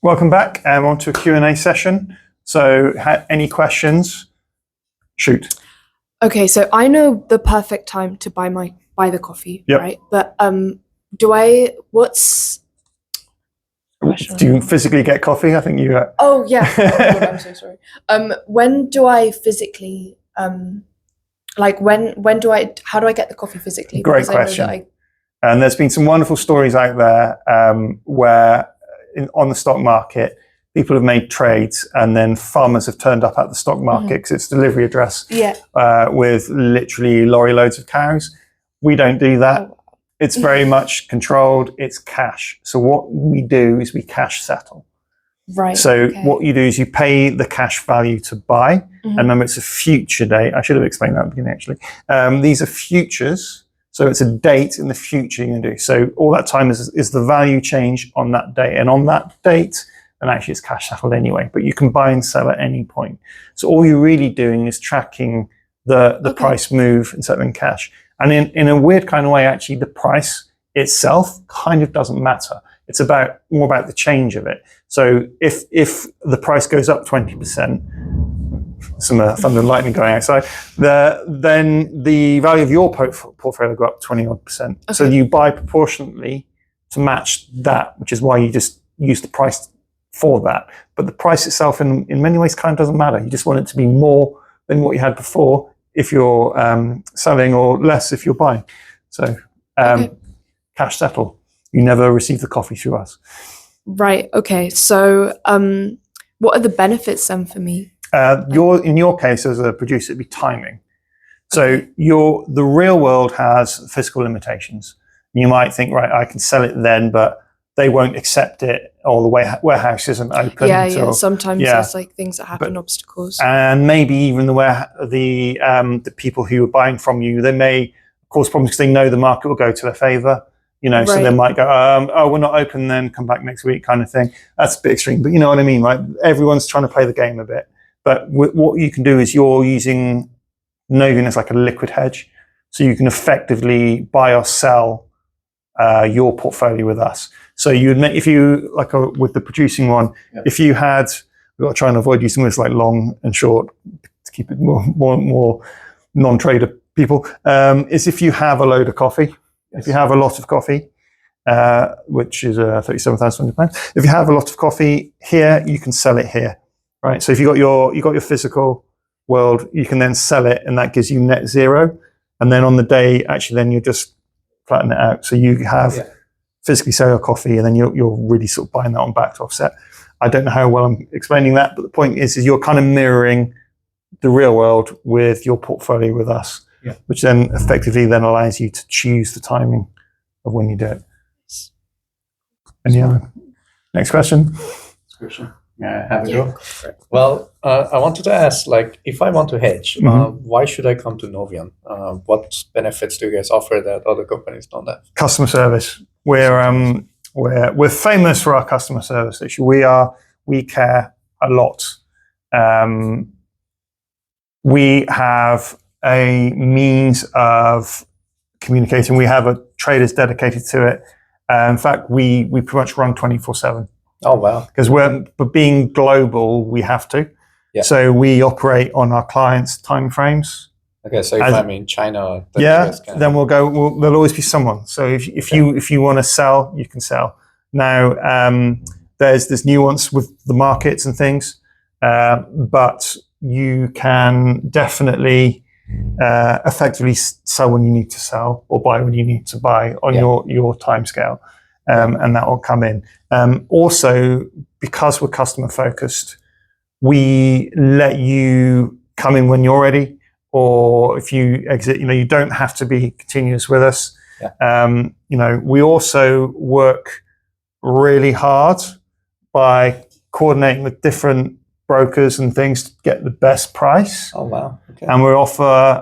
Welcome back. On to a Q&A session. So any questions? Shoot. Okay, so I know the perfect time to buy the coffee, Yep. right? But what's do you physically get coffee? I think you Oh yeah. Oh my God, I'm so sorry. When do I physically when do I how do I get the coffee physically? Great question. And there's been some wonderful stories out there where on the stock market, people have made trades and then farmers have turned up at the stock market because it's delivery address with literally lorry loads of cows. We don't do that. Oh. It's very much controlled. It's cash. So what we do is we cash settle. Right. So what you do is you pay the cash value to buy. And remember, it's a future date. I should have explained that at the beginning, actually. These are futures. So it's a date in the future you're going to do. So all that time is the value change on that date. And on that date, and actually it's cash settled anyway, but you can buy and sell at any point. So all you're really doing is tracking the price move and settling cash. And in a weird kind of way, actually, the price itself kind of doesn't matter. It's more about the change of it. So if the price goes up 20%, some thunder and lightning going outside, then the value of your portfolio will go up 20-odd%. Okay. So you buy proportionately to match that, which is why you just use the price for that. But the price itself in many ways kind of doesn't matter. You just want it to be more than what you had before if you're selling, or less if you're buying. So cash settle. You never receive the coffee through us. Right. Okay. So what are the benefits then for me? In your case as a producer, it'd be timing. So the real world has physical limitations. You might think, right, I can sell it then, but they won't accept it, or the warehouse isn't open. Yeah. Sometimes there's things that happen, obstacles. And maybe even the people who are buying from you, they may cause problems because they know the market will go to their favor. So they might go, oh, we're not open then, come back next week kind of thing. That's a bit extreme, but you know what I mean, right? Everyone's trying to play the game a bit. But what you can do is you're using Novian as like a liquid hedge. So you can effectively buy or sell your portfolio with us. So you would make, if you, with the producing one, if you had, we've got to try and avoid using this like long and short to keep it more non-trader people, is if you have a load of coffee, if you have a lot of coffee, which is £37,200. If you have a lot of coffee here, you can sell it here, right? So if you got your physical world, you can then sell it, and that gives you net zero. And then on the day, actually, then you just flatten it out. So you have physically sell your coffee, and then you're really sort of buying that on back to offset. I don't know how well I'm explaining that, but the point is you're kind of mirroring the real world with your portfolio with us. Which then effectively allows you to choose the timing of when you do it. Any other? Next question? Yeah, have a go. Well, I wanted to ask, if I want to hedge, why should I come to Novian? What benefits do you guys offer that other companies don't have? Customer service. We're famous for our customer service. Actually, we care a lot. We have a means of communicating. We have traders dedicated to it. In fact, we pretty much run 24/7. Oh wow! Because but being global, we have to. Yeah. So we operate on our clients' time frames. Okay, so if I'm in China, then there'll always be someone. So if you want to sell, you can sell. Now there's this nuance with the markets and things, but you can definitely effectively sell when you need to sell, or buy when you need to buy on your time scale, and that will come in. Also, because we're customer focused, we let you come in when you're ready, or if you exit, you don't have to be continuous with us. We also work really hard by coordinating with different brokers and things to get the best price. Oh wow! Okay. And we offer.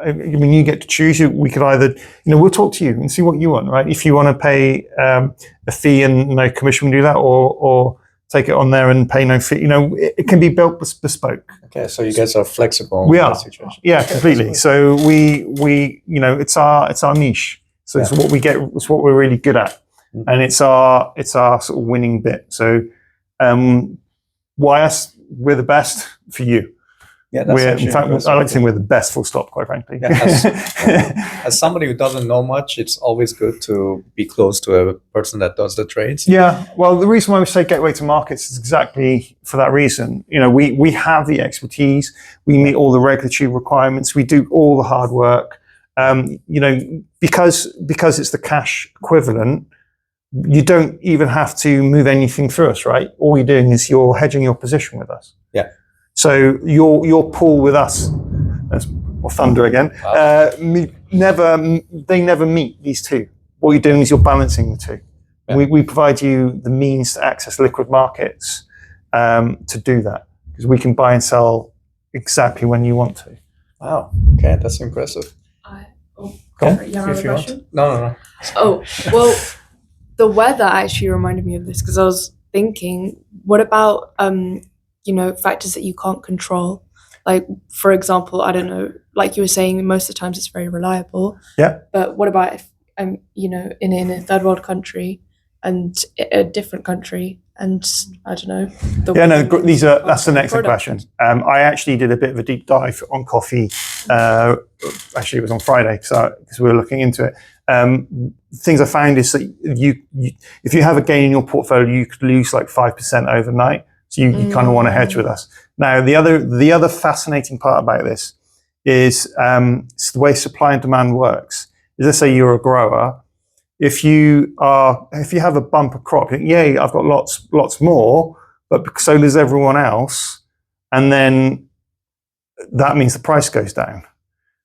You get to choose. We could either, we'll talk to you and see what you want, right? If you want to pay a fee and no commission, we do that, or take it on there and pay no fee. It can be built bespoke. Okay, so you guys are flexible. We are. Yeah, completely. So we it's our niche. So it's what we get. It's what we're really good at, and it's our sort of winning bit. So. Why us? We're the best for you. Yeah, that's In fact, I like to think we're the best, full stop, quite frankly. Yeah, as somebody who doesn't know much, it's always good to be close to a person that does the trades. Yeah, well, the reason why we say gateway to markets is exactly for that reason. We have the expertise, we meet all the regulatory requirements, we do all the hard work. Because it's the cash equivalent, you don't even have to move anything through us, right? All you're doing is you're hedging your position with us. Yeah. So your pool with us, that's thunder again. Wow. They never meet these two. What you're doing is you're balancing the two. Yeah. We provide you the means to access liquid markets to do that, because we can buy and sell exactly when you want to. Wow. Okay, that's impressive. If you want. No. Oh, well, the weather actually reminded me of this, because I was thinking, what about factors that you can't control? Like, for example, I don't know, like you were saying, most of the times it's very reliable. Yeah. But what about if I'm, in a third world country and a different country, and I don't know. That's an excellent question. I actually did a bit of a deep dive on coffee. Actually, it was on Friday, because we were looking into it. Things I found is that if you have a gain in your portfolio, you could lose like 5% overnight. So you kind of want to hedge with us. Now, the other fascinating part about this is it's the way supply and demand works. Is, let's say you're a grower. If you have a bumper crop, I've got lots more, but so does everyone else, and then that means the price goes down.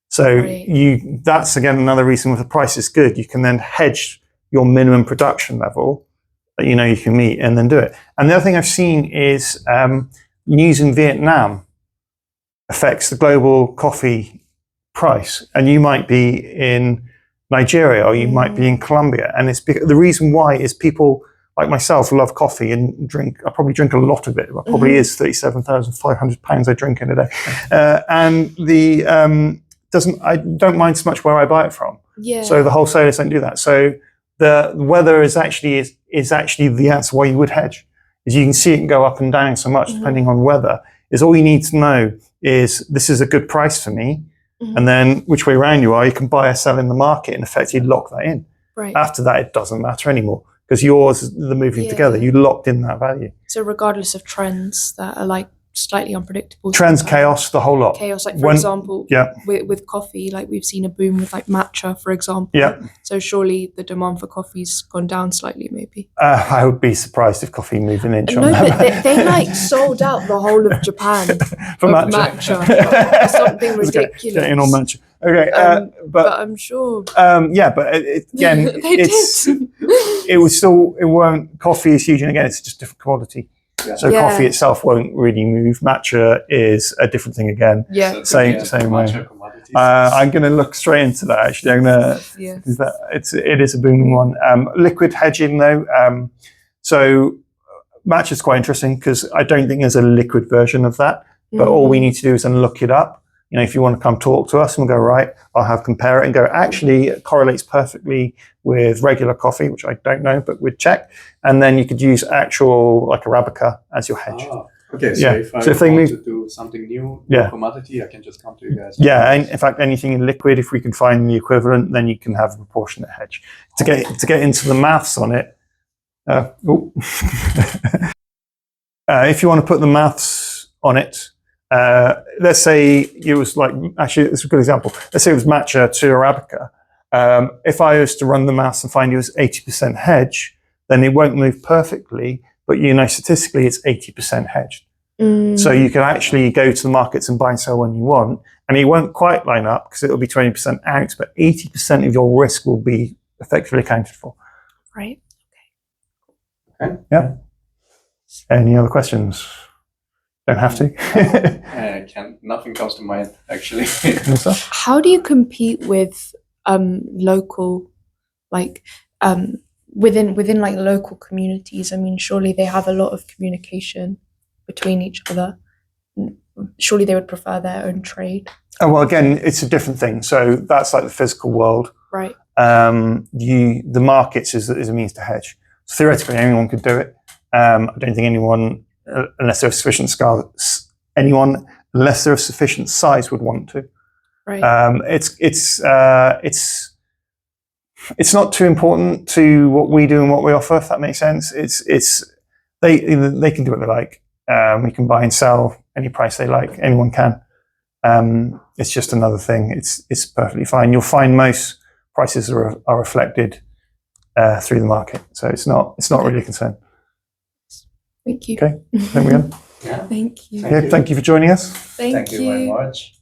So right. That's again another reason if the price is good, you can then hedge your minimum production level that you can meet and then do it. And the other thing I've seen is news in Vietnam affects the global coffee price, and you might be in Nigeria or you might be in Colombia, and the reason why is people like myself love coffee and drink. I probably drink a lot of it. It probably is 37,500 pounds I drink in a day, and I don't mind so much where I buy it from. Yeah. So the wholesalers don't do that. So the weather is actually the answer why you would hedge. Is you can see it can go up and down so much depending on weather. Is all you need to know is this is a good price for me, and then which way around you can buy or sell in the market and effectively lock that in. Right. After that, it doesn't matter anymore because they're moving together. You locked in that value. So regardless of trends that are like slightly unpredictable. Trends, chaos, the whole lot. Chaos, like for example, with coffee, like we've seen a boom with like matcha, for example. Yeah. So surely the demand for coffee's gone down slightly, maybe. I would be surprised if coffee moved an inch on that. No, but they like sold out the whole of Japan for matcha. Like, something ridiculous. Getting on matcha. Okay, but I'm sure. But again, coffee is huge, and again, it's just a different commodity. Yeah. So coffee itself won't really move. Matcha is a different thing again. Yeah. Same way. I'm going to look straight into that actually. Because it is a booming one. Liquid hedging though. So matcha is quite interesting because I don't think there's a liquid version of that. But all we need to do is then look it up. If you want to come talk to us and we'll go, right, I'll compare it and go, actually, it correlates perfectly with regular coffee, which I don't know, but we'd check. And then you could use actual, like Arabica as your hedge. Oh, okay, so if I want to do something new, commodity, I can just come to you guys. Yeah, and in fact, anything in liquid, if we can find the equivalent, then you can have a proportionate hedge. To get into the maths on it, if you want to put the maths on it, let's say it was actually, it's a good example. Let's say it was matcha to Arabica. If I was to run the maths and find it was 80% hedge, then it won't move perfectly, but statistically it's 80% hedged. So you can actually go to the markets and buy and sell when you want, and it won't quite line up because it'll be 20% out, but 80% of your risk will be effectively accounted for. Right. Okay. Yeah. Any other questions? Don't have to. Nothing comes to mind, actually. How do you compete with local, within like local communities? I mean, surely they have a lot of communication between each other. Surely they would prefer their own trade. Oh, well, again, it's a different thing. So that's like the physical world. Right. The markets is a means to hedge. So theoretically, anyone could do it. I don't think anyone, unless they're sufficient unless they're of sufficient size, would want to. Right. It's not too important to what we do and what we offer, if that makes sense. They can do what they like. We can buy and sell any price they like. Anyone can. It's just another thing. It's perfectly fine. You'll find most prices are reflected through the market, so it's not really a concern. Thank you. Okay, there we go. Yeah. Thank you. Thank you for joining us. Thank you very much.